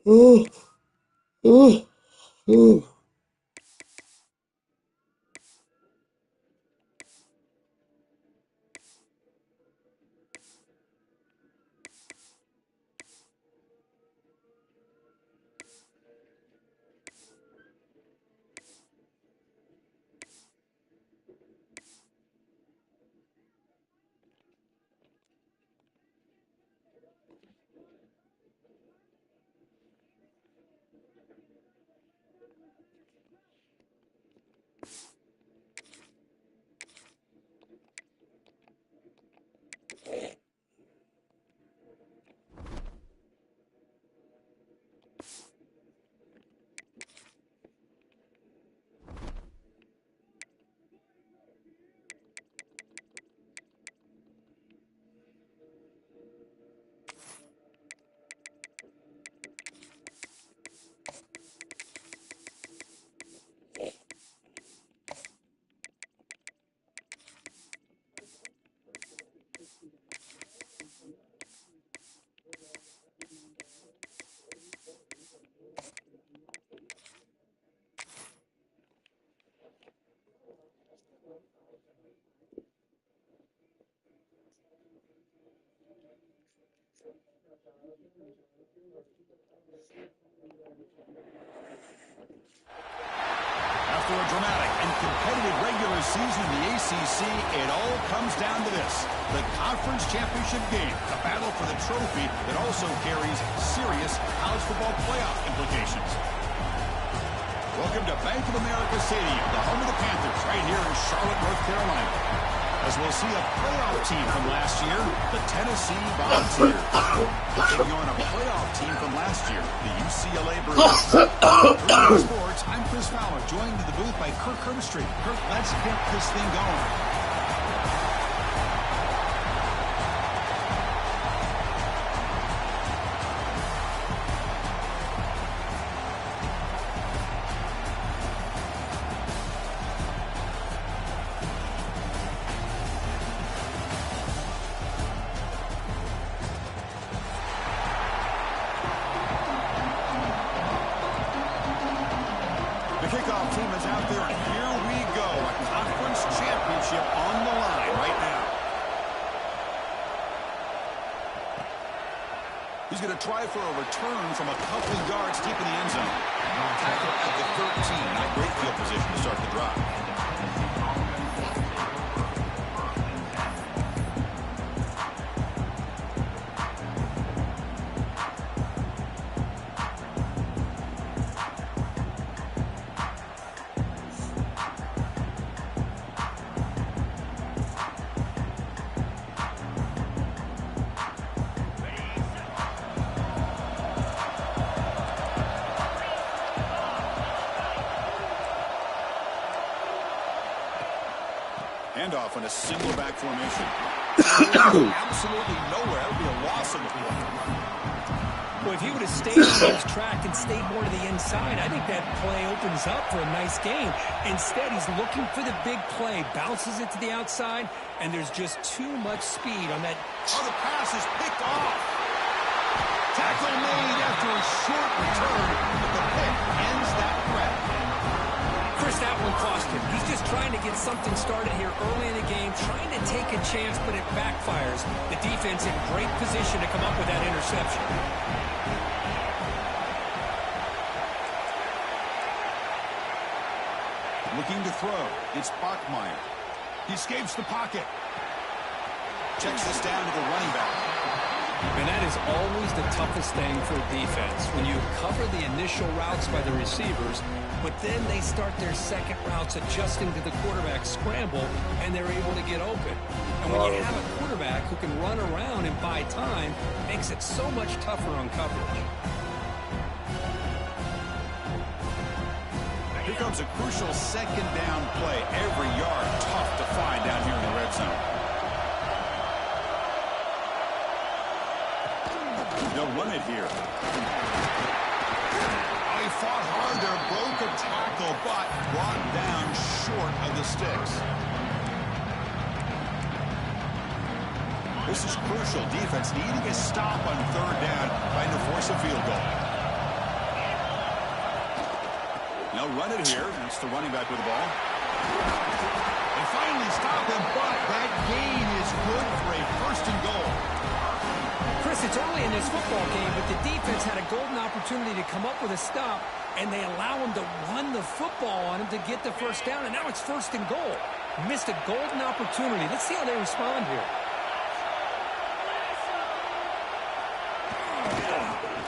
Oh, oh, oh. After a dramatic and competitive regular season in the ACC, it all comes down to this: the conference championship game, a battle for the trophy that also carries serious college football playoff implications. Welcome to Bank of America Stadium, the home of the Panthers, right here in Charlotte, North Carolina. As we'll see a playoff team from last year, the Tennessee Volunteers. Taking on a playoff team from last year, the UCLA Bruins. Sports, I'm Chris Fowler, joined in the booth by Kirk Herbstreit. Kirk, let's get this thing going. Kickoff team is out there, and here we go. A conference championship on the line right now. He's going to try for a return from a couple of yards deep in the end zone. Tackle at the 13. Not great field position to start the drive. Handoff in a single back formation. Absolutely nowhere. It would be a loss of the play. Well, if he would have stayed on his track and stayed more to the inside, I think that play opens up for a nice gain. Instead, he's looking for the big play, bounces it to the outside, and there's just too much speed on that. Oh, the pass is picked off. Tackle made after a short return, but the pick ends that threat. Chris, that one cost him. He's just trying to get something started here early in the game, trying to take a chance, but it backfires. The defense in great position to come up with that interception. Looking to throw. It's Bachmeier. He escapes the pocket. Checks this down to the running back. And that is always the toughest thing for a defense, when you cover the initial routes by the receivers, but then they start their second routes adjusting to the quarterback scramble, and they're able to get open. And when you have a quarterback who can run around and buy time, it makes it so much tougher on coverage. Here comes a crucial second down play. Every yard tough to find down here in the red zone. They'll run it here. Oh, he fought hard there, broke a tackle, but brought down short of the sticks. This is crucial. Defense needing a stop on third down, trying to force a field goal. Now run it here. That's the running back with the ball. They finally stop him, but that gain is good for a first and goal. Chris, it's early in this football game, but the defense had a golden opportunity to come up with a stop, and they allow him to run the football on him to get the first down, and now it's first and goal. Missed a golden opportunity. Let's see how they respond here.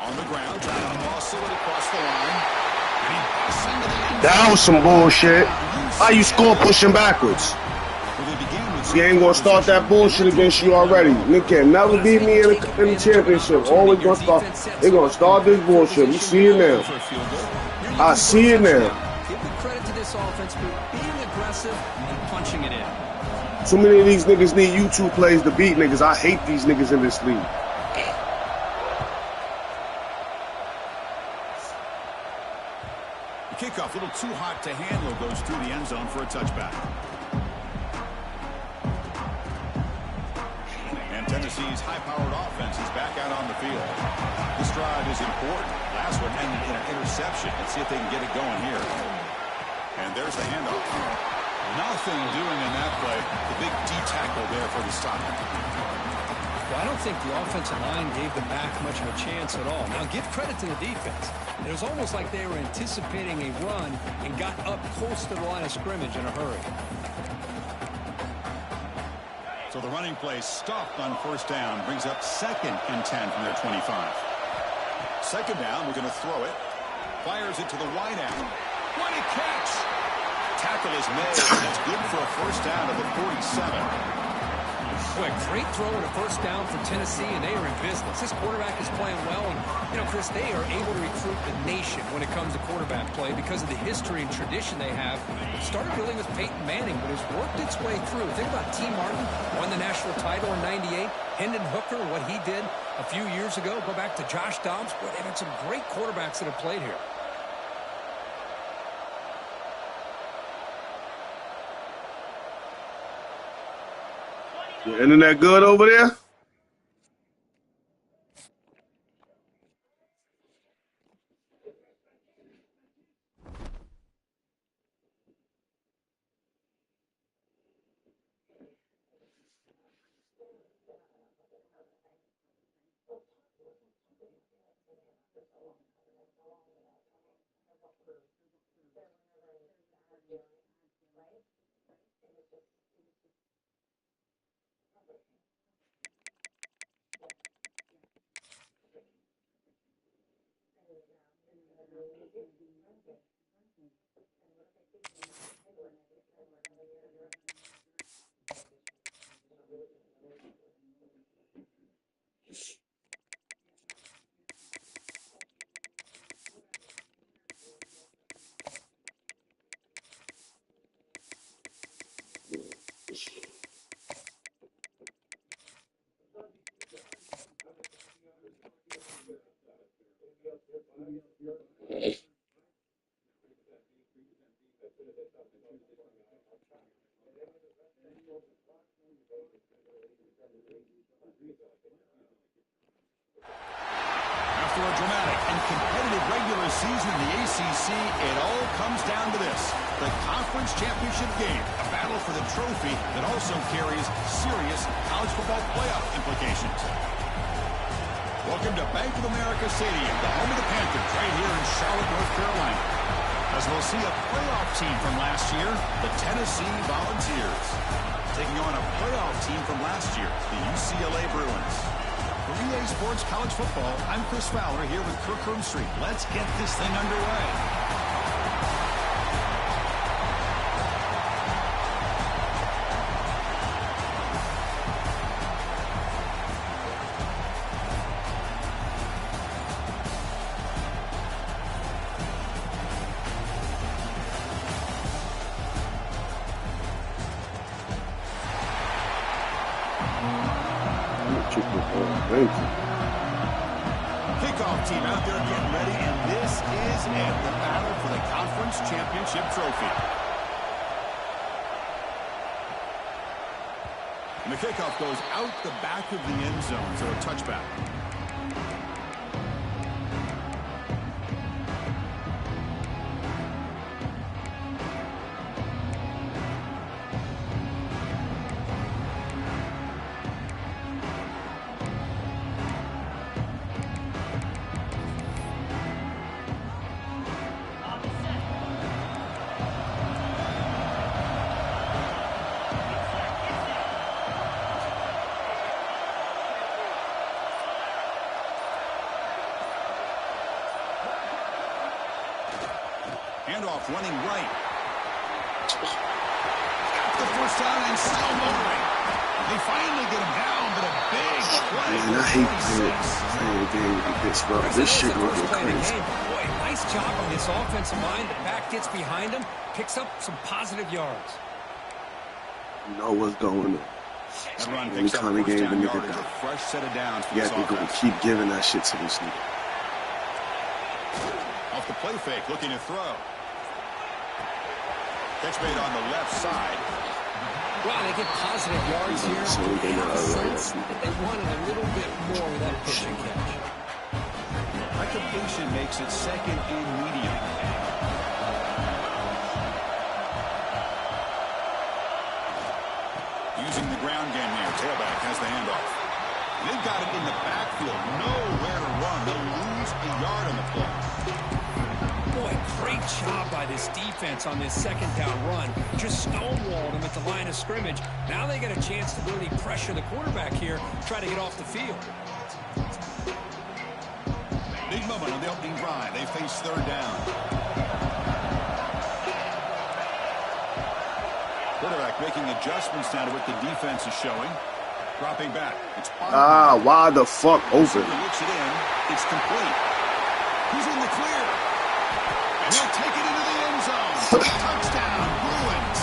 On the ground, trying to muscle it across the line. And he busts into the end zone. That was some bullshit. How you score pushing backwards? Well, they began with You ain't gonna start that bullshit against you already. Nick can never beat me in the championship. Always gonna start. They gonna start this bullshit. We see it now. I see it now. Give the credit to this offense for being aggressive and punching it in. Too many of these niggas need YouTube plays to beat niggas. I hate these niggas in this league. The kickoff, a little too hot to handle, goes through the end zone for a touchback. And Tennessee's high-powered offense is back out on the field. This drive is important. Last one ended in an interception. Let's see if they can get it going here. And there's the handoff. Nothing doing in that play. The big D tackle there for the stop. Well, I don't think the offensive line gave them back much of a chance at all. Now, give credit to the defense. It was almost like they were anticipating a run and got up close to the line of scrimmage in a hurry. So the running play stopped on first down. Brings up 2nd and 10 from their 25. Second down, we're going to throw it. Fires it to the wide out. What a catch! Tackle is made. That's good for a first down at the 47. Boy, great throw and a first down for Tennessee, and they are in business. This quarterback is playing well, and, you know, Chris, they are able to recruit the nation when it comes to quarterback play because of the history and tradition they have. It started really with Peyton Manning, but has worked its way through. Think about T. Martin, won the national title in '98. Hendon Hooker, what he did a few years ago. Go back to Josh Dobbs. Boy, they've had some great quarterbacks that have played here. Your internet good over there? a dramatic and competitive regular season in the ACC, it all comes down to this. The conference championship game, a battle for the trophy that also carries serious college football playoff implications. Welcome to Bank of America Stadium, the home of the Panthers, right here in Charlotte, North Carolina. As we'll see a playoff team from last year, the Tennessee Volunteers, taking on a playoff team from last year, the UCLA Bruins. For EA Sports College Football, I'm Chris Fowler here with Kirk Street. Let's get this thing underway. Kickoff team out there getting ready, and this is it, the battle for the conference championship trophy. And the kickoff goes out the back of the end zone, so a touchback. Handoff running right. Got the first down and still moving. They finally get him down, but a big play. Man, I hate playing the game like this, bro. This shit gonna get crazy. Boy, nice job on this offensive line. The back gets behind him, picks up some positive yards. You know what's going on. That run Any picks up kind of first game down the yardage, nigga a got. fresh set of downs for Yeah, this they're gonna offense. keep giving that shit to this nigga. Off the play fake, looking to throw. Catch made on the left side. Well, they get positive yards here. So they They have a not sense that they wanted a little bit more with that pitch and catch. That completion makes it second and medium. Using the ground game here. Tailback has the handoff. They've got it in the backfield. Nowhere to run. They'll lose a yard on the play. Boy, great job by this defense on this second down run. Just stonewalled him at the line of scrimmage. Now they get a chance to really pressure the quarterback here, try to get off the field. Big moment on the opening drive. They face third down. Quarterback making adjustments now to what the defense is showing. Dropping back. It's why the fuck open? Looks it in. It's complete. He's in the clear. And he'll take it into the end zone. Touchdown, Bruins.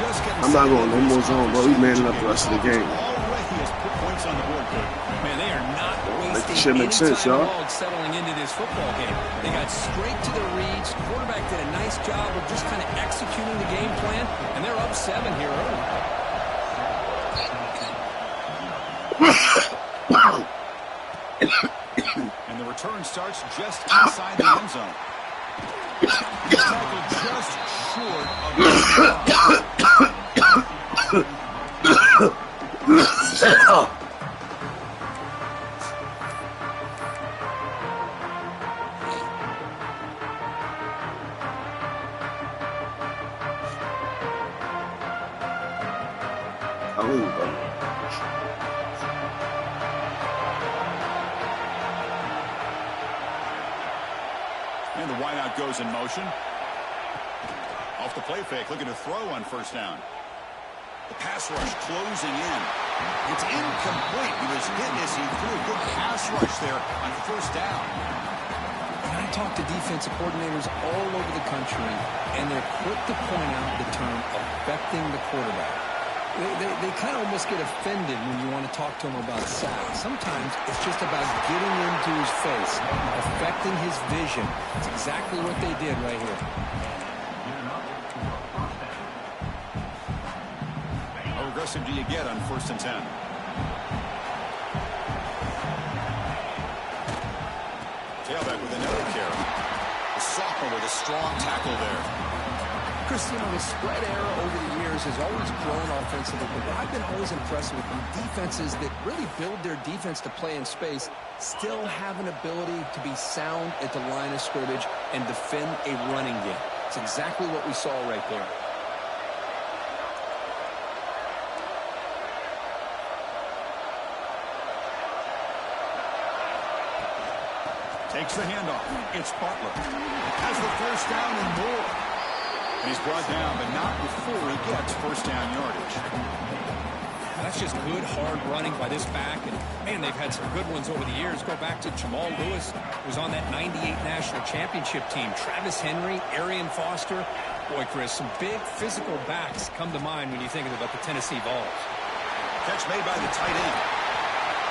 Just getting I'm not going no more zone, bro. He's manning up the rest of the game. Already has put points on the board, Kirk. Man, they are not wasting shit any make sense, time y'all. at all settling into this football game. They got straight to their reads. Quarterback did a nice job of just kind of executing the game plan, and they're up 7 here early. And the return starts just inside the end zone. Tackle just short of the And the wideout goes in motion. Off the play fake, looking to throw on first down. The pass rush closing in. It's incomplete. He was hit as he threw a good pass rush there on first down. And I talk to defensive coordinators all over the country, and they're quick to point out the term affecting the quarterback. They kind of almost get offended when you want to talk to them about sacks. Sometimes it's just about getting into his face, affecting his vision. It's exactly what they did right here. How aggressive do you get on 1st and 10? tailback with another carry. The sophomore with a strong tackle there. Chris, you know, the spread era over the years has always grown offensively, but what I've been always impressed with defenses that really build their defense to play in space still have an ability to be sound at the line of scrimmage and defend a running game. It's exactly what we saw right there. Takes the handoff. It's Butler. Has the first down and more. And he's brought down, but not before he gets first down yardage. That's just good, hard running by this back. And, man, they've had some good ones over the years. Go back to Jamal Lewis, who was on that 98 National Championship team. Travis Henry, Arian Foster. Boy, Chris, some big physical backs come to mind when you think about the Tennessee Vols. Catch made by the tight end.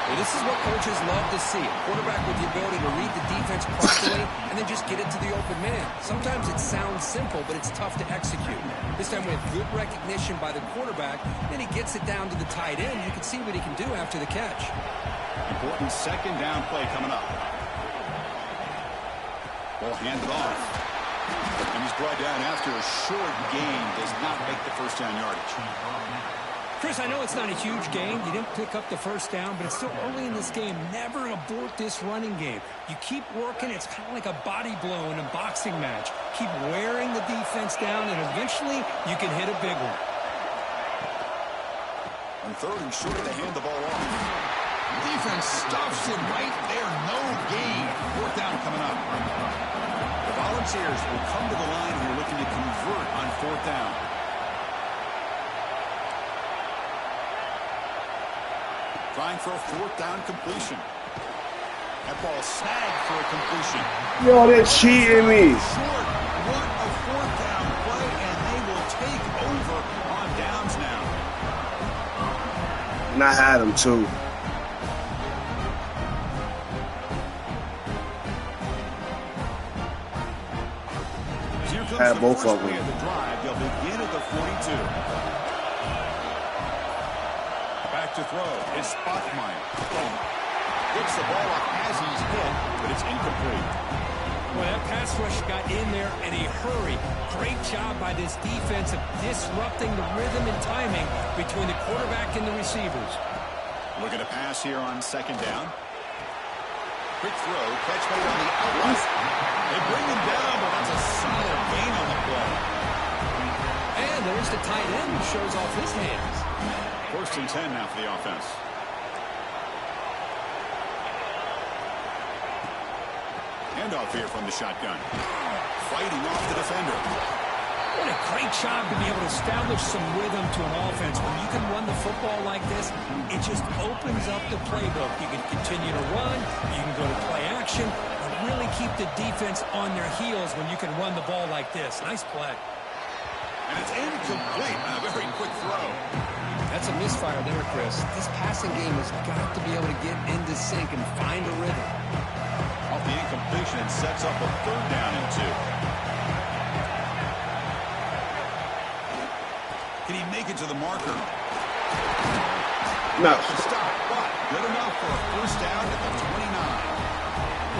Well, this is what coaches love to see. A quarterback with the ability to read the defense properly and then just get it to the open man. Sometimes it sounds simple, but it's tough to execute. This time we have good recognition by the quarterback. Then he gets it down to the tight end. You can see what he can do after the catch. Important second down play coming up. Ball handed off. And he's brought down after a short gain. Does not make the first down yardage. Chris, I know it's not a huge game. You didn't pick up the first down, but it's still early in this game. Never abort this running game. You keep working. It's kind of like a body blow in a boxing match. Keep wearing the defense down, and eventually you can hit a big one. On third and short, they hand the ball off. Defense stuffs him right there. No gain. Fourth down coming up. The Volunteers will come to the line here looking to convert on fourth down. Trying for a fourth down completion. That ball snagged for a completion. Yo, they're cheating me. Short. What a fourth down play, and they will take over on downs now. And I had him too. Here comes Had the both first of them. play of the drive. They'll begin at the 42. Back to throw. It's Spockmeyer. Gets the ball up as he's hit, but it's incomplete. Well, that pass rush got in there in a hurry. Great job by this defense of disrupting the rhythm and timing between the quarterback and the receivers. Looking to pass here on second down. Quick throw. Catch made on the outlet. They bring him down, but that's a solid gain on the play. And there's the tight end who shows off his hands. First and 10 now for the offense. Handoff here from the shotgun. Fighting off the defender. What a great job to be able to establish some rhythm to an offense. When you can run the football like this, it just opens up the playbook. You can continue to run, you can go to play action, and really keep the defense on their heels when you can run the ball like this. Nice play. And it's incomplete. A very quick throw. That's a misfire there, Chris. This passing game has got to be able to get into sync and find a rhythm. Off the incompletion, it sets up a third down and 2. Can he make it to the marker? No. Stop, but good enough for a first down at the 29.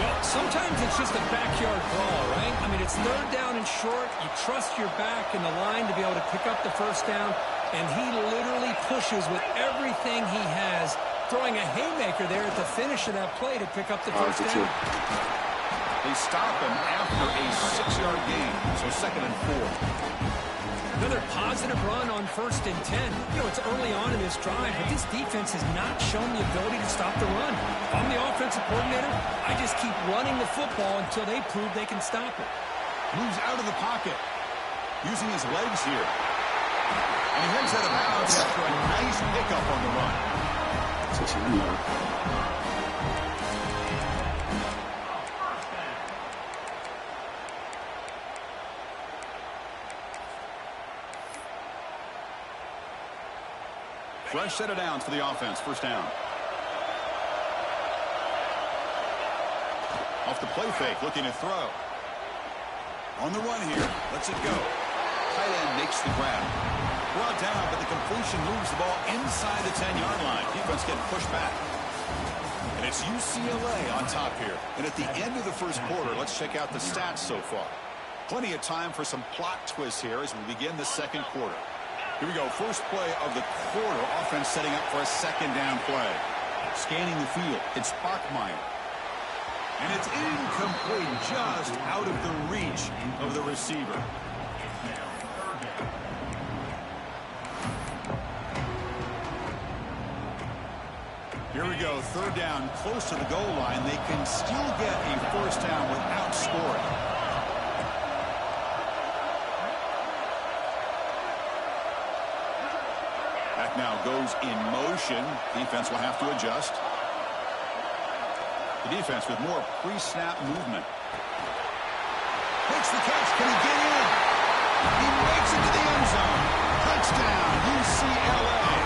Well, sometimes it's just a backyard brawl, right? I mean, it's third down and short. You trust your back in the line to be able to pick up the first down, and he literally pushes with everything he has, throwing a haymaker there at the finish of that play to pick up the first down. They stop him after a 6-yard gain, so second and 4. Another positive run on first and 10. You know, it's early on in this drive, but this defense has not shown the ability to stop the run. If I'm the offensive coordinator, I just keep running the football until they prove they can stop it. Moves out of the pocket, using his legs here. And he heads out of bounds after a nice pickup on the run. Fresh set of downs for the offense. First down. Off the play fake, looking to throw. On the run here. Lets it go. Tight end makes the grab. Brought down, but the completion moves the ball inside the 10-yard line. Defense getting pushed back. And it's UCLA on top here. And at the end of the first quarter, let's check out the stats so far. Plenty of time for some plot twists here as we begin the second quarter. Here we go. First play of the quarter. Offense setting up for a second down play. Scanning the field. It's Parkmeyer. And it's incomplete, just out of the reach of the receiver. Here we go. Third down, close to the goal line. They can still get a first down without scoring. Back now goes in motion. Defense will have to adjust. The defense with more pre-snap movement. Makes the catch. Can he get in? He makes it to the end zone. Touchdown, UCLA.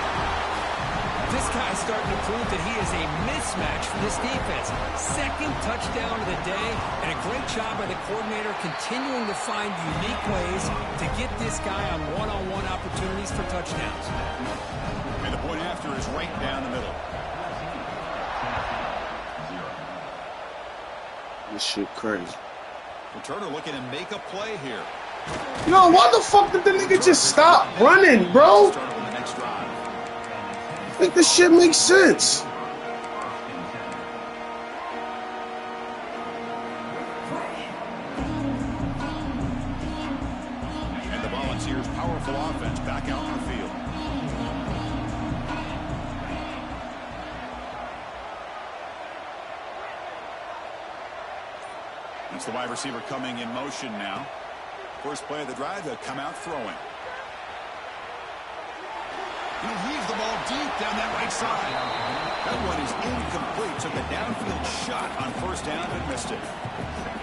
This guy's starting to prove that he is a mismatch for this defense. Second touchdown of the day, and a great job by the coordinator continuing to find unique ways to get this guy on one-on-one opportunities for touchdowns. And the point after is right down the middle. This shit crazy. Returner looking to make a play here. Yo, why the fuck did the nigga just stop running, bro? Started with the next drive. I think this shit makes sense. And the Volunteers' powerful offense back out on the field. It's the wide receiver coming in motion now. First play of the drive, they'll come out throwing. He'll heave the ball deep down that right side. That one is incomplete. Took a downfield shot on first down but missed it.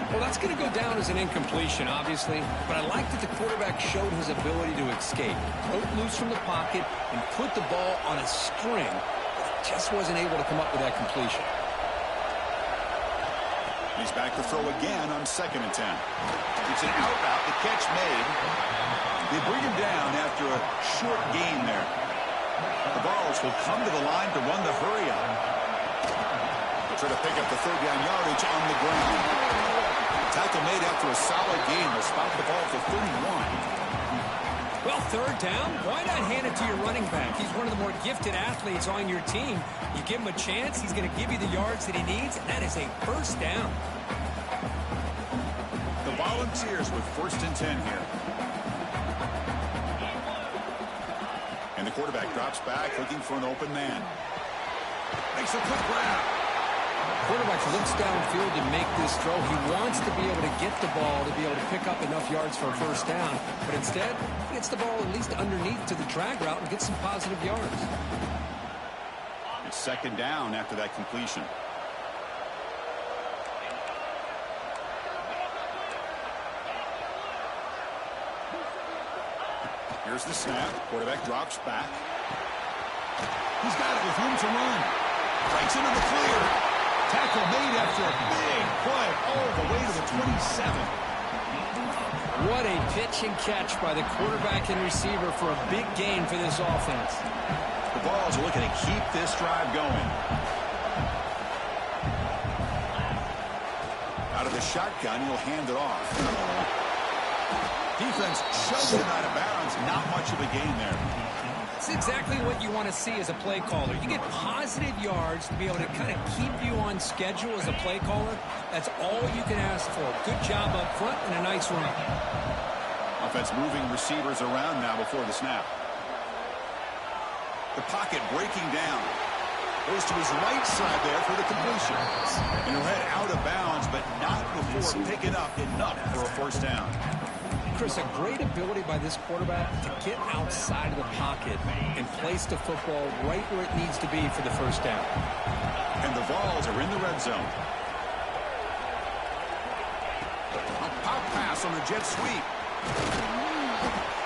Well, that's going to go down as an incompletion, obviously, but I like that the quarterback showed his ability to escape. Broke loose from the pocket and put the ball on a string, but just wasn't able to come up with that completion. He's back to throw again on 2nd and 10. It's an out route. The catch made. They bring him down after a short gain there. The Vols will come to the line to run the hurry up. They'll try to pick up the third down yardage on the ground. Tackle made after a solid gain. They'll spot the ball for 31. Well, third down, why not hand it to your running back? He's one of the more gifted athletes on your team. You give him a chance, he's going to give you the yards that he needs, and that is a first down. The Volunteers with 1st and 10 here. And the quarterback drops back, looking for an open man. Makes a quick grab. Quarterback looks downfield to make this throw. He wants to be able to get the ball to be able to pick up enough yards for a first down. But instead, he gets the ball at least underneath to the drag route and gets some positive yards. It's 2nd down after that completion. Here's the snap. Quarterback drops back. He's got it with room to run. Breaks into the clear. Tackle made after a big play all the way to the 27. What a pitch and catch by the quarterback and receiver for a big gain for this offense. The Vols are looking to keep this drive going. Out of the shotgun, he'll hand it off. Defense shoves it out of bounds. Not much of a gain there. It's exactly what you want to see as a play caller. You get positive yards to be able to kind of keep you on schedule as a play caller. That's all you can ask for. Good job up front and a nice run. Offense moving receivers around now before the snap. The pocket breaking down. Goes to his right side there for the completion. And he'll head out of bounds, but not before picking up enough for a first down. Chris, a great ability by this quarterback to get outside of the pocket and place the football right where it needs to be for the first down. And the Vols are in the red zone. A pop pass on the jet sweep.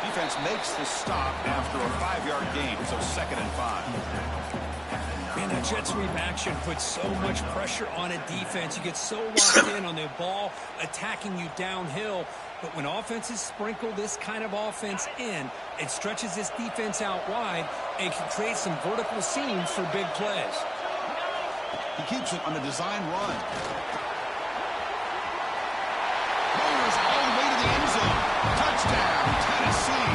Defense makes the stop after a 5-yard gain, so 2nd and 5. Man, that jet sweep action puts so much pressure on a defense. You get so locked in on the ball attacking you downhill. But when offenses sprinkle this kind of offense in, it stretches this defense out wide and can create some vertical seams for big plays. He keeps it on a design run. Motors all the way to the end zone. Touchdown, Tennessee.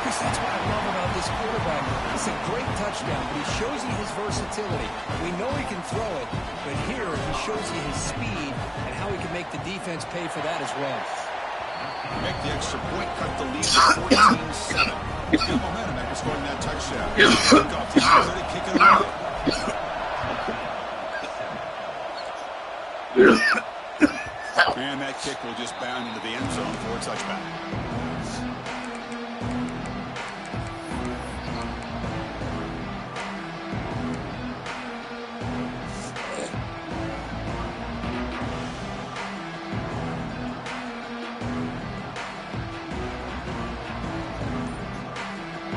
Chris, that's what I love about this quarterback. It's a great touchdown, but he shows you his versatility. We know he can throw it, but here he shows you his speed and how he can make the defense pay for that as well. Make the extra point, cut the lead to 14-7. Get momentum after scoring that touchdown. Kickoff, he's ready to kick it away. And that kick will just bound into the end zone for a touchback.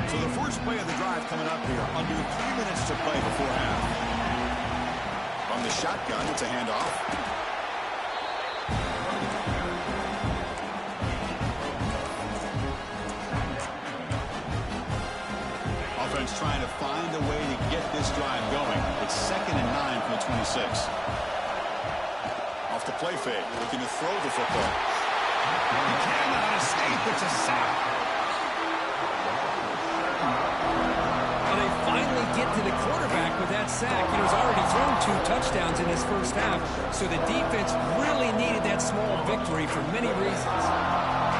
So the first play of the drive coming up here. Under 3 minutes to play before half. From the shotgun, it's a handoff. Offense trying to find a way to get this drive going. It's 2nd and 9 from the 26. Off the play fake, looking to throw the football. He cannot escape. It's a sack. And they finally get to the quarterback with that sack. He's already thrown 2 touchdowns in his first half, so the defense really needed that small victory for many reasons.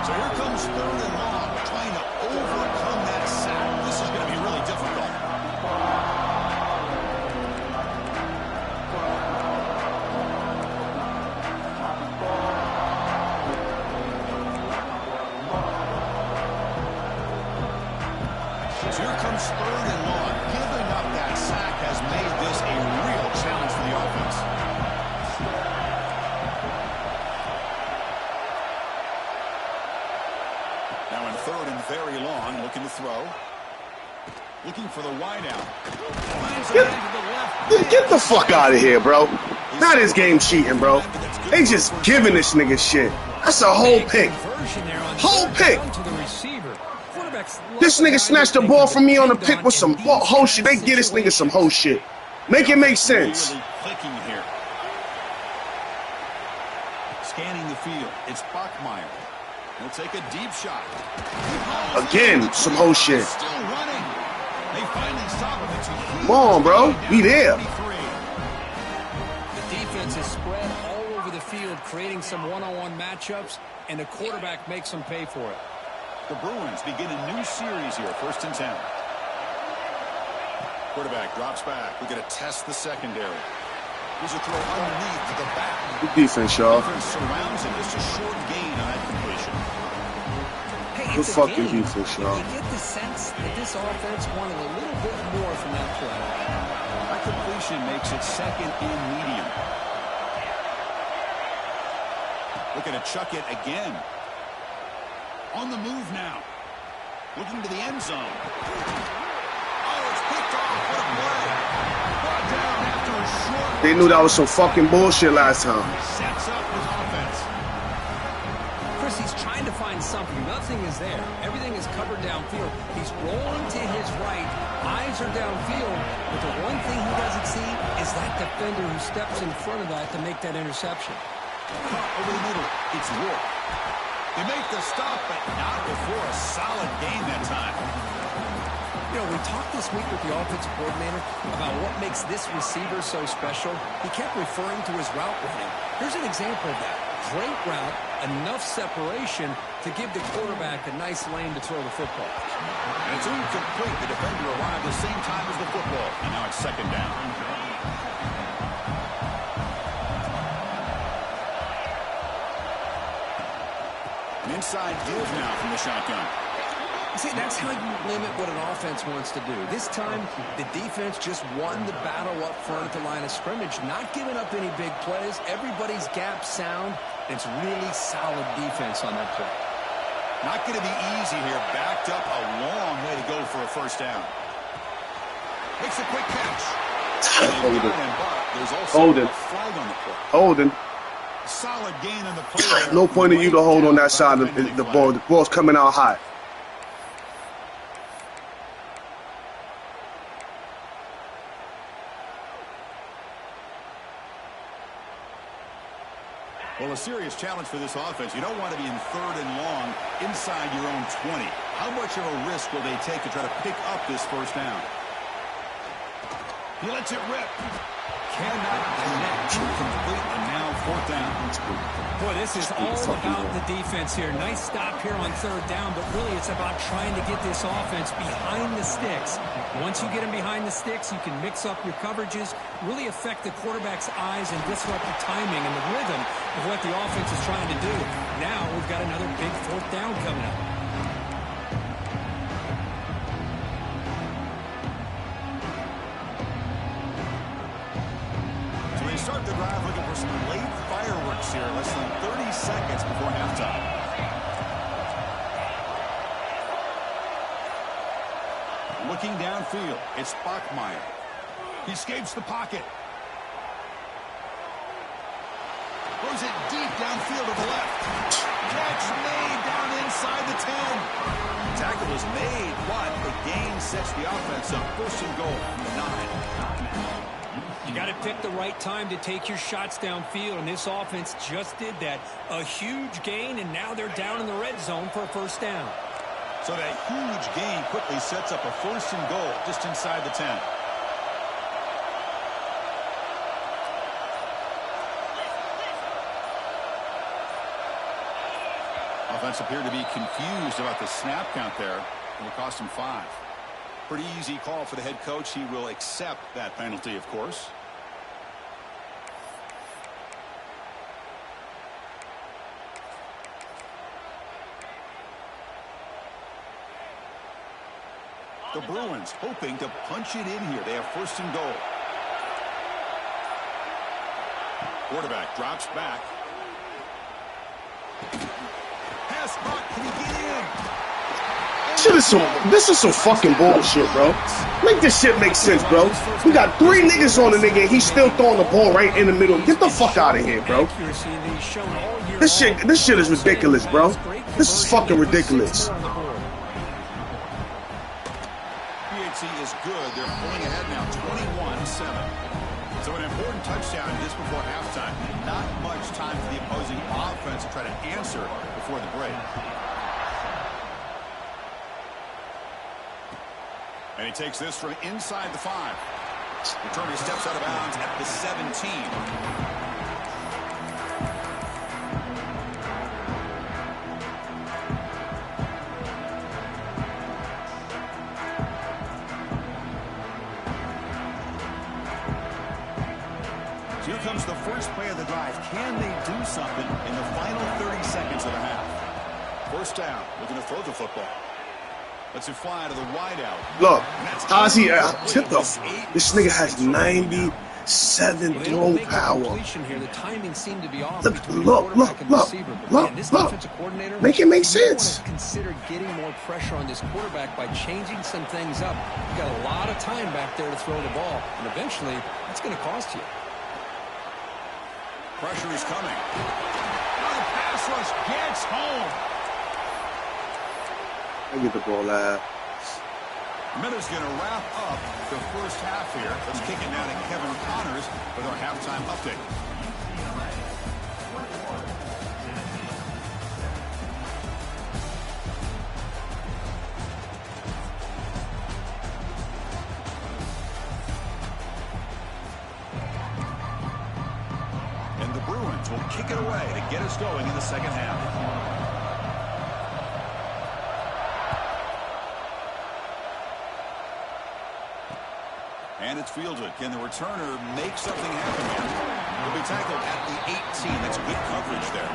So here comes 3rd and long, trying to overcome that sack. This is going to be really difficult. So here comes 3rd and long. Giving up that sack has made this a real challenge for the offense. Now in 3rd and very long, looking to throw. Looking for the wide out. Get the fuck out of here, bro. Not his game cheating, bro. They just giving this nigga shit. That's a whole pick. Whole pick. This nigga snatched the ball from me on the pick with some whole shit. They get this nigga some whole shit. Make it make sense. Really clicking here. Scanning the field. It's Bachmeier. He'll take a deep shot. Again, some whole shit. Still running. They finally stop him. Come on, bro. We there. The defense is spread all over the field, creating some one-on-one matchups, and the quarterback makes them pay for it. The Bruins begin a new series here. 1st and 10. Quarterback drops back. We're going to test the secondary. Here's a throw underneath to the back. Good defense, y'all. Defense surrounds him. Just a short gain on that completion. Hey, Good fucking defense, y'all. You get the sense that this offense wanted a little bit more from that play. That completion makes it 2nd and medium. Looking to chuck it again. On the move now. Looking to the end zone. Oh, it's picked off. What a play. Brought down after a short. They knew that was some fucking bullshit last time. Sets up his offense. Chris, he's trying to find something. Nothing is there. Everything is covered downfield. He's rolling to his right. Eyes are downfield. But the one thing he doesn't see is that defender who steps in front of that to make that interception. Caught over the middle. It's York. They make the stop, but not before a solid game that time. You know, we talked this week with the offensive coordinator about what makes this receiver so special. He kept referring to his route running. Here's an example of that. Great route, enough separation to give the quarterback a nice lane to throw the football. And it's incomplete. The defender arrived the same time as the football. And now it's 2nd down. An inside give now from the shotgun. See, that's how you limit what an offense wants to do. This time, the defense just won the battle up front at the line of scrimmage, not giving up any big plays. Everybody's gap sound. It's really solid defense on that play. Not going to be easy here. Backed up a long way to go for a 1st down. Makes a quick catch. There's also a flag on the play. Holding. Solid gain on the play. No point of you to hold on that side of the ball. The ball's coming out hot. Well, a serious challenge for this offense. You don't want to be in 3rd and long inside your own 20. How much of a risk will they take to try to pick up this first down? He lets it rip. Cannot connect complete, and now 4th down. Boy, this is all about the defense here. Nice stop here on 3rd down, but really it's about trying to get this offense behind the sticks. Once you get them behind the sticks, you can mix up your coverages, really affect the quarterback's eyes and disrupt the timing and the rhythm of what the offense is trying to do. Now we've got another big 4th down coming up. Start the drive looking for some late fireworks here. Less than 30 seconds before halftime. Looking downfield, it's Bachmeier. He escapes the pocket. Throws it deep downfield to the left. Catch made down inside the 10. Tackle is made, but the gain sets the offense up. 1st and goal from the 9. You got to pick the right time to take your shots downfield, and this offense just did that. A huge gain, and now they're down in the red zone for a 1st down. So that huge gain quickly sets up a 1st and goal just inside the 10. Offense appeared to be confused about the snap count there. It will cost him 5. Pretty easy call for the head coach. He will accept that penalty, of course. The Bruins hoping to punch it in here. They have 1st and goal. Quarterback drops back. Pass block. Can he get in? This is some fucking bullshit, bro. Make this shit make sense, bro. We got 3 niggas on the nigga, and he's still throwing the ball right in the middle. Get the fuck out of here, bro. This shit is ridiculous, bro. This is fucking ridiculous. Is good. They're pulling ahead now, 21-7. So an important touchdown just before halftime. Not much time for the opposing offense to try to answer before the break. And he takes this from inside the 5. Returner steps out of bounds at the 17. Here comes the first play of the drive. Can they do something in the final 30 seconds of the half? 1st down, looking to throw the football. Lets it fly to the wideout. Look, how's he tip off? This nigga has 97 throw power. Look. Make it make sense. Consider getting more pressure on this quarterback by changing some things up. You got a lot of time back there to throw the ball, and eventually it's going to cost you. Pressure is coming. The pass rush gets home. I get the ball out. Miller's going to wrap up the first half here. Let's kick it now to Kevin Connors with our halftime update. And the Bruins will kick it away to get us going in the second half. And it's fielded. Can the returner make something happen here? He'll be tackled at the 18. That's good coverage there.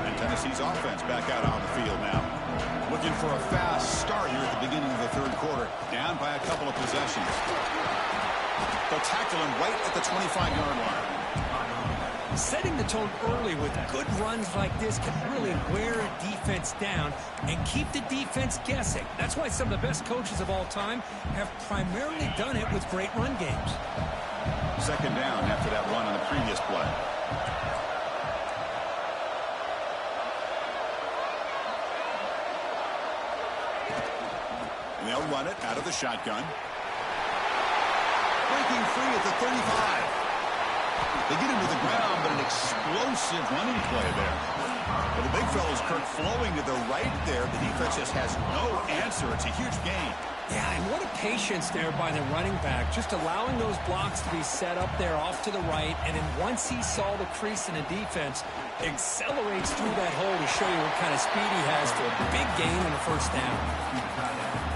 And Tennessee's offense back out on the field now. Looking for a fast start here at the beginning of the third quarter. Down by a couple of possessions. They'll tackle him right at the 25-yard line. Setting the tone early with good runs like this can really wear a defense down and keep the defense guessing. That's why some of the best coaches of all time have primarily done it with great run games. Second down after that run on the previous play. And they'll run it out of the shotgun. Breaking free at the 35. They get him to the ground, but an explosive running play there. Well, the big fella's Kirk flowing to the right there. The defense just has no answer. It's a huge gain. Yeah, and what a patience there by the running back, just allowing those blocks to be set up there off to the right, and then once he saw the crease in the defense, accelerates through that hole to show you what kind of speed he has for a big gain on a first down.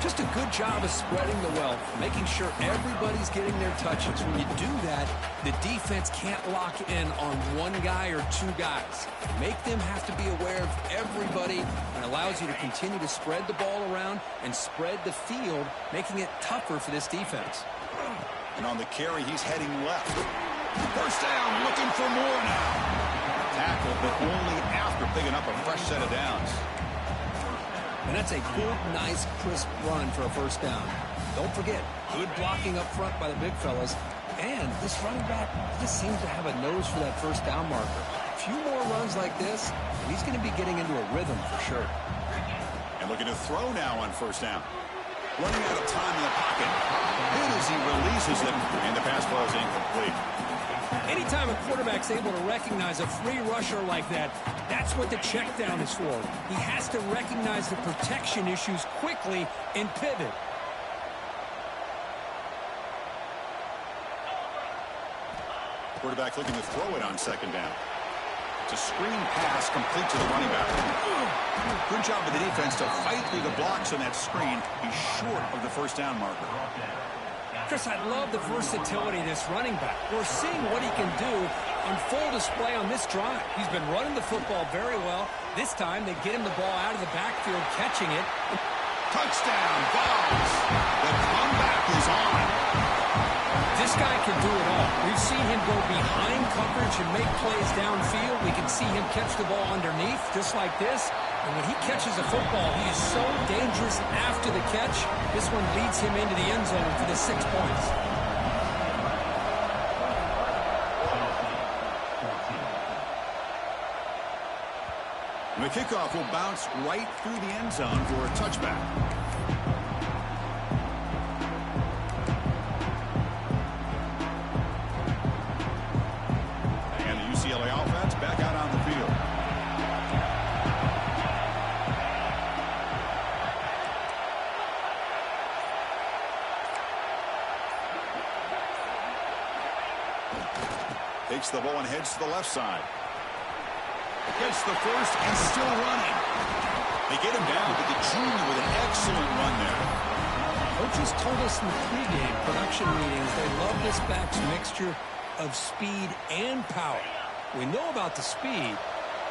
Just a good job of spreading the wealth, making sure everybody's getting their touches. When you do that, the defense can't lock in on one guy or two guys. Make them have to be aware of everybody, and allows you to continue to spread the ball around and spread the field, making it tougher for this defense. And on the carry, he's heading left. First down, looking for more now. Tackle, but only after picking up a fresh set of downs. And that's a good, nice, crisp run for a first down. Don't forget, good blocking up front by the big fellas. And this running back just seems to have a nose for that first down marker. A few more runs like this, and he's going to be getting into a rhythm for sure. And looking to throw now on first down. Running out of time in the pocket. Hit as he releases it, and the pass ball is incomplete. Anytime a quarterback's able to recognize a free rusher like that, that's what the check down is for. He has to recognize the protection issues quickly and pivot. Quarterback looking to throw it on second down. It's a screen pass complete to the running back. Good job of the defense to fight through the blocks on that screen. He's short of the first down marker. Chris, I love the versatility of this running back. We're seeing what he can do on full display on this drive. He's been running the football very well. This time, they get him the ball out of the backfield, catching it. Touchdown, Vols. The comeback is on. This guy can do it all. We've seen him go behind coverage and make plays downfield. We can see him catch the ball underneath, just like this. And when he catches a football, he is so dangerous after the catch. This one leads him into the end zone for the 6 points. And the kickoff will bounce right through the end zone for a touchback. And the UCLA offense back out on the field. Takes the ball and heads to the left side. Gets the first and still running. They get him down to the junior with an excellent run there. Coaches told us in the pregame production meetings they love this back's mixture of speed and power. We know about the speed,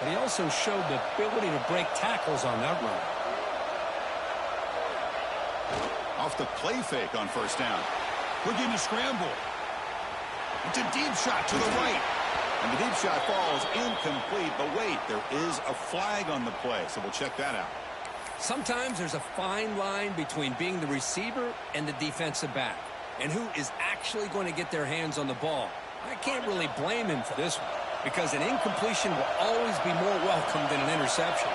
but he also showed the ability to break tackles on that run. Off the play fake on first down. Looking to scramble. It's a deep shot to the right. And the deep shot falls incomplete. But wait, there is a flag on the play, so we'll check that out. Sometimes there's a fine line between being the receiver and the defensive back, and who is actually going to get their hands on the ball. I can't really blame him for this one, because an incompletion will always be more welcome than an interception.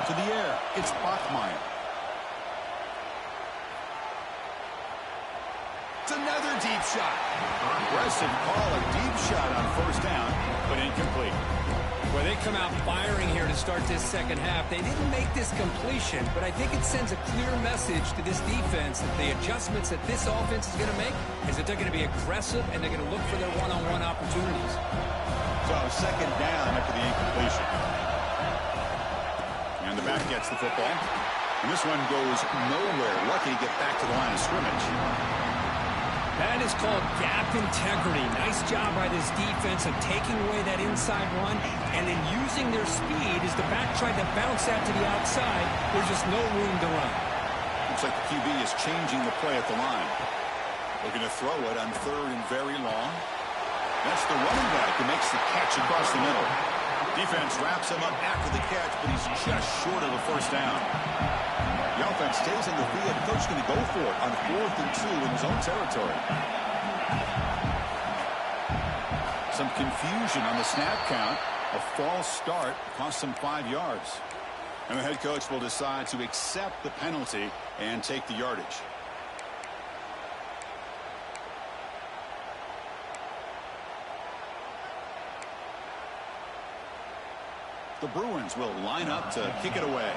To the air, it's Bachmeier. It's another deep shot. Aggressive call, a deep shot on first down, but incomplete. Well, they come out firing here to start this second half. They didn't make this completion, but I think it sends a clear message to this defense that the adjustments that this offense is going to make is that they're going to be aggressive and they're going to look for their one-on-one opportunities. So second down after the incompletion. And the back gets the football. And this one goes nowhere. Lucky to get back to the line of scrimmage. That is called gap integrity. Nice job by this defense of taking away that inside run and then using their speed as the back tried to bounce that to the outside. There's just no room to run. Looks like the QB is changing the play at the line. Looking to throw it on third and very long. That's the running back who makes the catch across the middle. Defense wraps him up after the catch, but he's just short of a first down. The offense stays in the field. The coach going to go for it on 4th and 2 in his own territory. Some confusion on the snap count. A false start cost them 5 yards. And the head coach will decide to accept the penalty and take the yardage. The Bruins will line up to kick it away.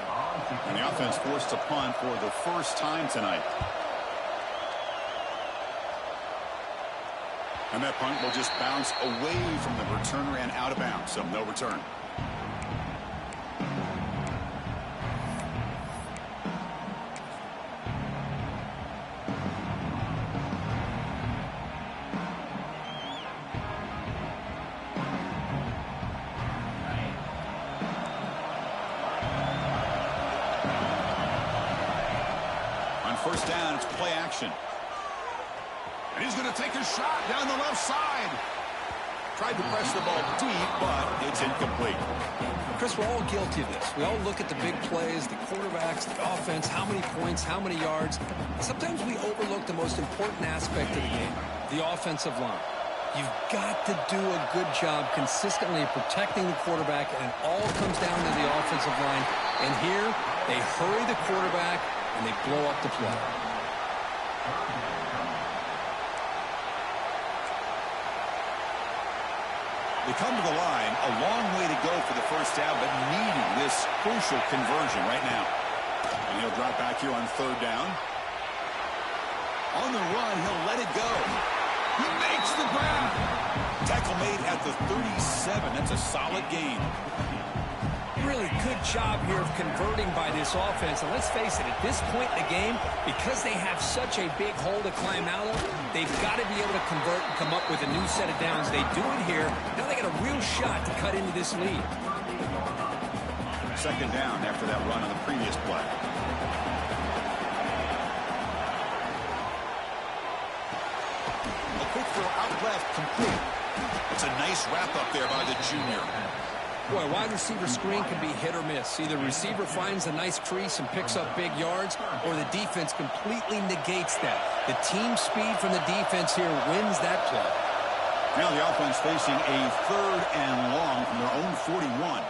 And the offense forced to punt for the first time tonight. And that punt will just bounce away from the returner and out of bounds, so no return. First down, it's play action. And he's going to take a shot down the left side. Tried to press the ball deep, but it's incomplete. Chris, we're all guilty of this. We all look at the big plays, the quarterbacks, the offense, how many points, how many yards. Sometimes we overlook the most important aspect of the game, the offensive line. You've got to do a good job consistently protecting the quarterback, and it all comes down to the offensive line. And here, they hurry the quarterback, and they blow up the play. They come to the line, a long way to go for the first down, but needing this crucial conversion right now. And he'll drop back here on third down. On the run, he'll let it go. He makes the grab. Tackle made at the 37. That's a solid gain. Really good job here of converting by this offense. And let's face it, at this point in the game, because they have such a big hole to climb out of, they've got to be able to convert and come up with a new set of downs. They do it here. Now they got a real shot to cut into this lead. Second down after that run on the previous play. A quick throw out left, complete. It's a nice wrap up there by the junior. Boy, wide receiver screen can be hit or miss. Either receiver finds a nice crease and picks up big yards, or the defense completely negates that. The team speed from the defense here wins that play. Now the offense facing a third and long from their own 41.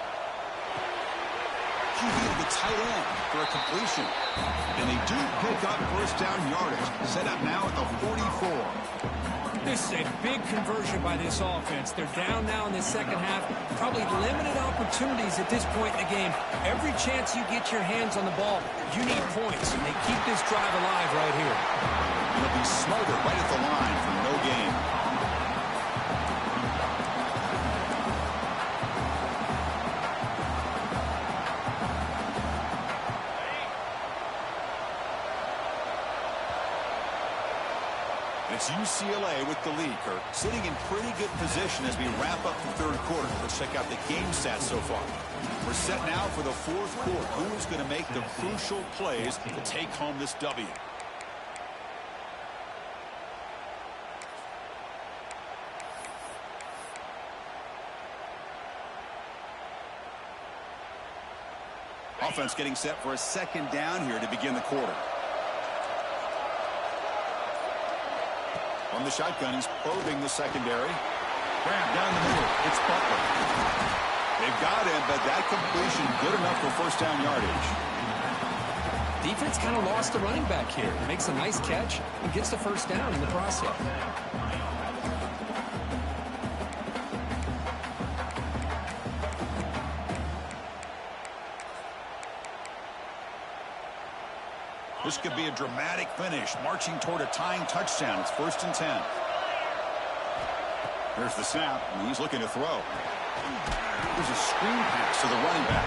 QB to the tight end for a completion. And they do pick up first down yardage. Set up now at the 44. This is a big conversion by this offense. They're down now in the second half. Probably limited opportunities at this point in the game. Every chance you get your hands on the ball, you need points. And they keep this drive alive right here. It'll be smothered right at the line for no gain. It's UCLA with the lead, Kirk. Sitting in pretty good position as we wrap up the third quarter. Let's check out the game stats so far. We're set now for the fourth quarter. Who's going to make the crucial plays to take home this W? Offense getting set for a second down here to begin the quarter. On the shotgun, he's probing the secondary. Grab down the middle. It's Butler. They've got him, but that completion good enough for first down yardage. Defense kind of lost the running back here. Makes a nice catch and gets the first down in the process. This could be a dramatic finish, marching toward a tying touchdown. It's 1st and 10. Here's the snap, and he's looking to throw. There's a screen pass to the running back.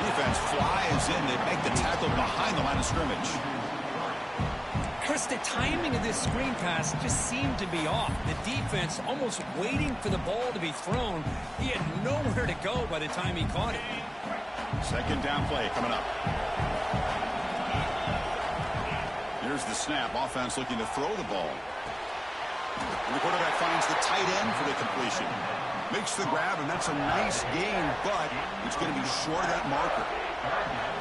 Defense flies in. They make the tackle behind the line of scrimmage. Chris, the timing of this screen pass just seemed to be off. The defense almost waiting for the ball to be thrown. He had nowhere to go by the time he caught it. Second down play coming up. Here's the snap. Offense looking to throw the ball. And the quarterback finds the tight end for the completion. Makes the grab, and that's a nice gain, but it's going to be short of that marker.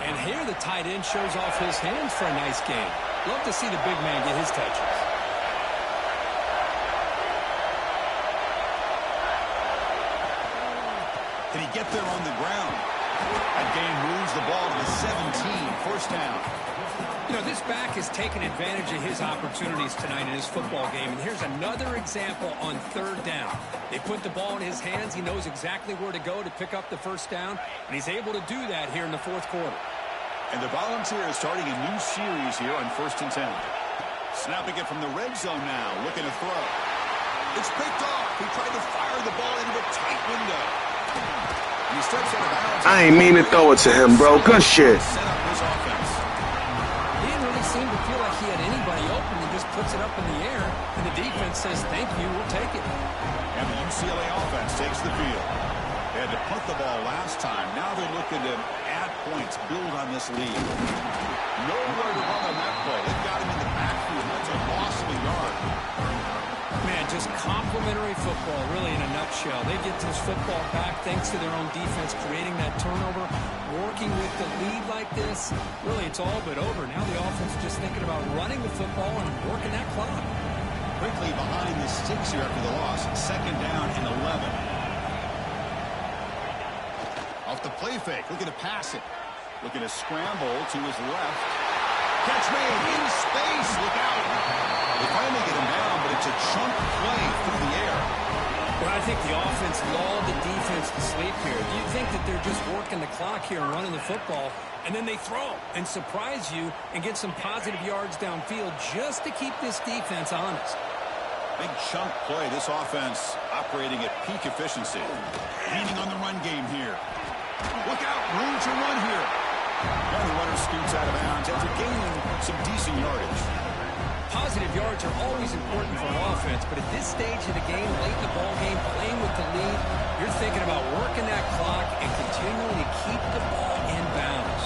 And here the tight end shows off his hands for a nice gain. Love to see the big man get his touches. Can he get there on the ground? That gain moves the ball to the 17, first down. You know, this back has taken advantage of his opportunities tonight in his football game. And here's another example on third down. They put the ball in his hands. He knows exactly where to go to pick up the first down. And he's able to do that here in the fourth quarter. And the Volunteers starting a new series here on 1st and 10. Snapping it from the red zone now. Looking to throw. It's picked off. He tried to fire the ball into a tight window. And he steps out of bounds. I ain't mean to throw it to him, bro. Good shit. Set up his offense. Seemed to feel like he had anybody open and just puts it up in the air, and the defense says, thank you, we'll take it. And the UCLA offense takes the field. They had to punt the ball last time. Now they're looking to add points, build on this lead. Nowhere to run on that play. They've got him in the backfield. That's a loss of a yard. Man, just complimentary football, really, in a nutshell. They get this football back thanks to their own defense, creating that turnover, working with the lead like this. Really, it's all but over. Now the offense is just thinking about running the football and working that clock. Quickly behind the sticks here after the loss. 2nd down and 11. Off the play fake, looking to pass it. Looking to scramble to his left. Catch made in space. Look out. They finally get him down, but it's a chunk play through the air. Well, I think the offense lulled the defense to sleep here. Do you think that they're just working the clock here and running the football, and then they throw and surprise you and get some positive yards downfield just to keep this defense honest? Big chunk play. This offense operating at peak efficiency. Leaning on the run game here. Look out. Room to run here. And the runner scoots out of bounds after gaining some decent yardage. Positive yards are always important for an offense, but at this stage of the game, late in the ball game, playing with the lead, you're thinking about working that clock and continuing to keep the ball in bounds.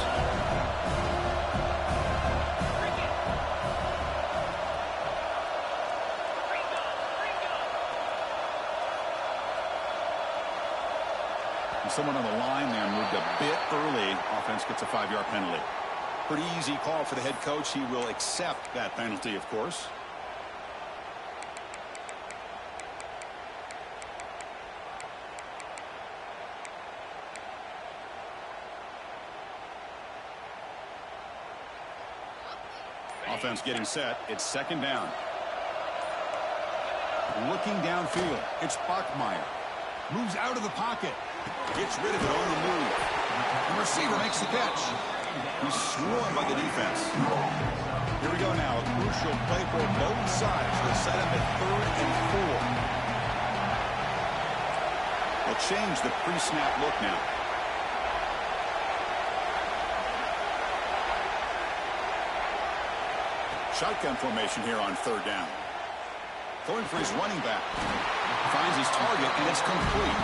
And someone on the line there moved a bit early. Offense gets a 5-yard penalty. Pretty easy call for the head coach. He will accept that penalty, of course. Offense getting set. It's 2nd down. Looking downfield. It's Bachmeier. Moves out of the pocket. Gets rid of it on the move. The receiver makes the catch. He's swarmed by the defense. Here we go now. A crucial play for both sides. They'll set up at 3rd and 4. They'll change the pre-snap look now. Shotgun formation here on 3rd down. Throwing for his running back. Finds his target, and it's complete.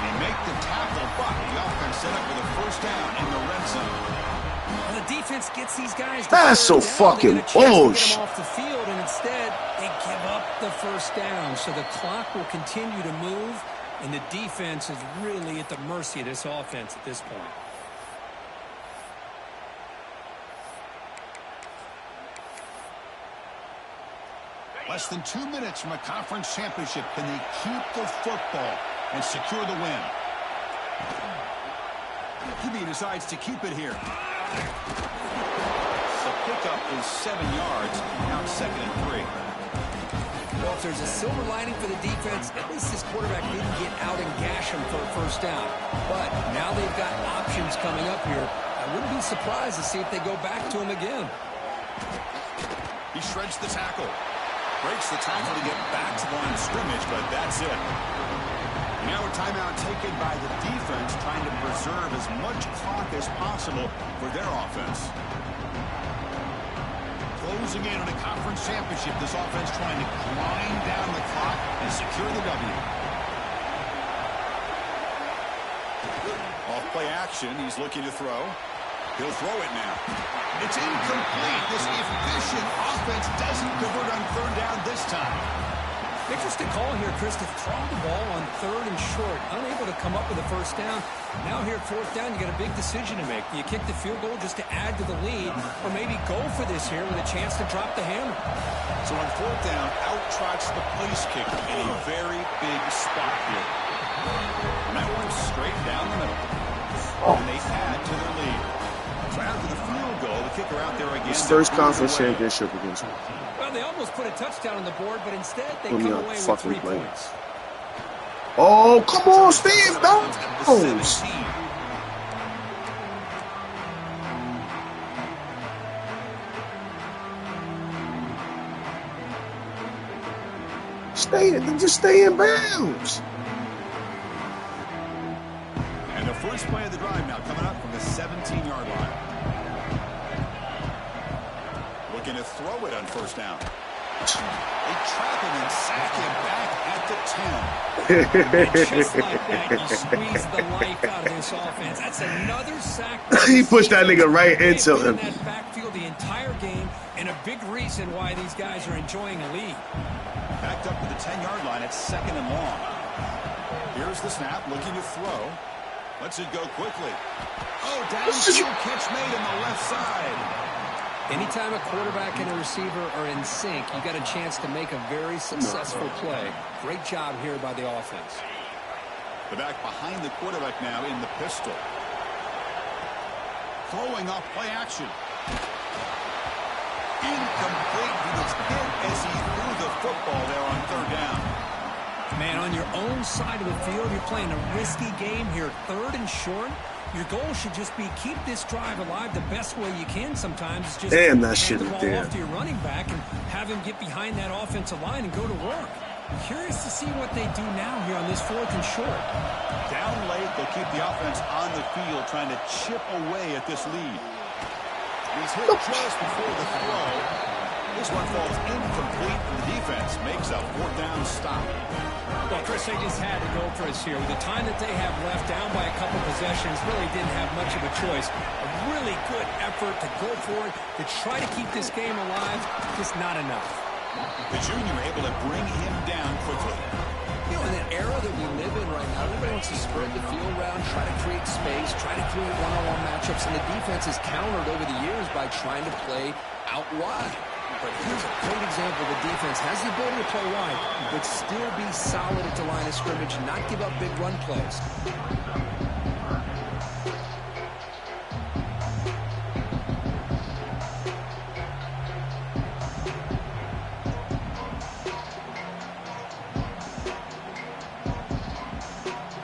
They make the tackle, but the offense set up for the 1st down in the red zone. Well, the defense gets these guys. That's so fucking bullshit. Off the field, and instead they give up the 1st down. So the clock will continue to move, and the defense is really at the mercy of this offense at this point. Less than 2 minutes from a conference championship. Can they keep the football and secure the win? QB decides to keep it here. The pickup is 7 yards. Now 2nd and 3. Well, if there's a silver lining for the defense, at least this quarterback didn't get out and gash him for a 1st down. But now they've got options coming up here. I wouldn't be surprised to see if they go back to him again. He shreds the tackle. Breaks the tackle to get back to the line of scrimmage, but that's it. Now a timeout taken by the defense, trying to preserve as much clock as possible for their offense. Closing in on a conference championship, this offense trying to grind down the clock and secure the W. Off play action, he's looking to throw. He'll throw it now. It's incomplete. This efficient offense doesn't convert on 3rd down this time. Interesting call here, Chris, to throw the ball on 3rd and short. Unable to come up with a 1st down. Now here at 4th down, you got a big decision to make. Do you kick the field goal just to add to the lead, or maybe go for this here with a chance to drop the hammer? So on 4th down, out trots the place kicker in a very big spot here. And that one straight down the middle. And they kicker out there again. His first conference championship against me. Well, they almost put a touchdown on the board, but instead they come away with 3 points. Oh, come on, Steve, bounce. Just stay in bounds. And the first play of the drive now coming up from the 17-yard line. Looking to throw it on first down. They trap him and sack him back at the 10. And just like that, you squeeze the life out of this offense. That's another sack. He pushed that nigga right into him. That backfield the entire game, and a big reason why these guys are enjoying a lead. Backed up to the 10-yard line. It's 2nd and long. Here's the snap, looking to throw. Lets it go quickly. Oh, downfield catch made on the left side. Anytime a quarterback and a receiver are in sync, you got a chance to make a very successful play. Great job here by the offense. The back behind the quarterback now in the pistol. Throwing off play action. Incomplete. He was hit as he threw the football there on 3rd down. Man, on your own side of the field, you're playing a risky game here. 3rd and short. Your goal should just be keep this drive alive the best way you can sometimes. Just damn, that shit is there. Off to your running back and have him get behind that offensive line and go to work. Curious to see what they do now here on this 4th and short. Down late, they'll keep the offense on the field trying to chip away at this lead. He's hit just before the throw. This one falls incomplete, and the defense makes a 4th down stop. Well, Chris, they just had to go for us here. With the time that they have left, down by a couple possessions, really didn't have much of a choice. A really good effort to go for it, to try to keep this game alive, just not enough. The junior able to bring him down quickly. You know, in an era that we live in right now, everybody wants to spread the field around, try to create space, try to create one-on-one matchups, and the defense has countered over the years by trying to play out wide. But here's a great example. The defense has the ability to play wide, but still be solid at the line of scrimmage, not give up big run plays.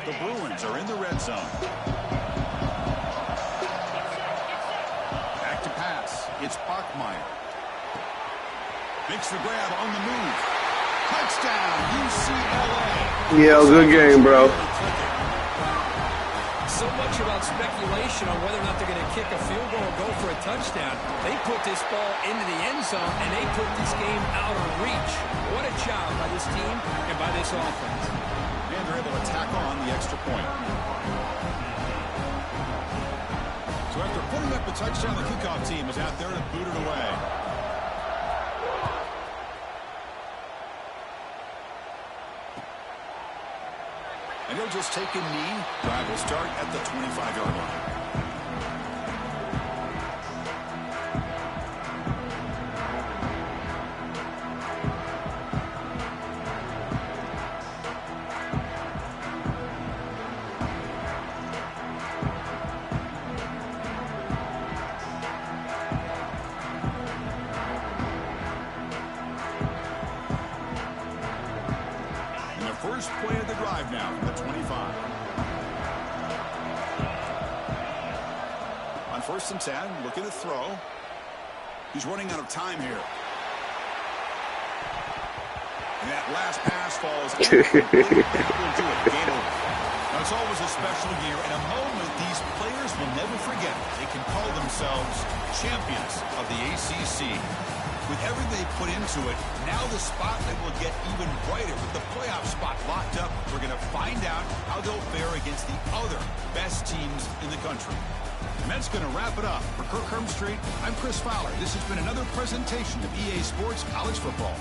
The Bruins are in the red zone. Back to pass. It's Bachmeier. Makes the grab on the move. Touchdown, UCLA. Yeah, it was a good game, bro. So much about speculation on whether or not they're going to kick a field goal or go for a touchdown. They put this ball into the end zone, and they put this game out of reach. What a job by this team and by this offense. And they're able to tack on the extra point. So after putting up a touchdown, the kickoff team is out there to boot it away. And he'll just take a knee. Drive will start at the 25-yard line. First play of the drive now from the 25. On 1st and 10, looking to throw. He's running out of time here. And that last pass falls. Will do it. Game over. Now, it's always a special year and a moment these players will never forget. They can call themselves champions of the ACC. With everything they put into it, now the spotlight will get even brighter. With the playoff spot locked up, we're going to find out how they'll fare against the other best teams in the country. And that's going to wrap it up. For Kirk Hermstreet, I'm Chris Fowler. This has been another presentation of EA Sports College Football.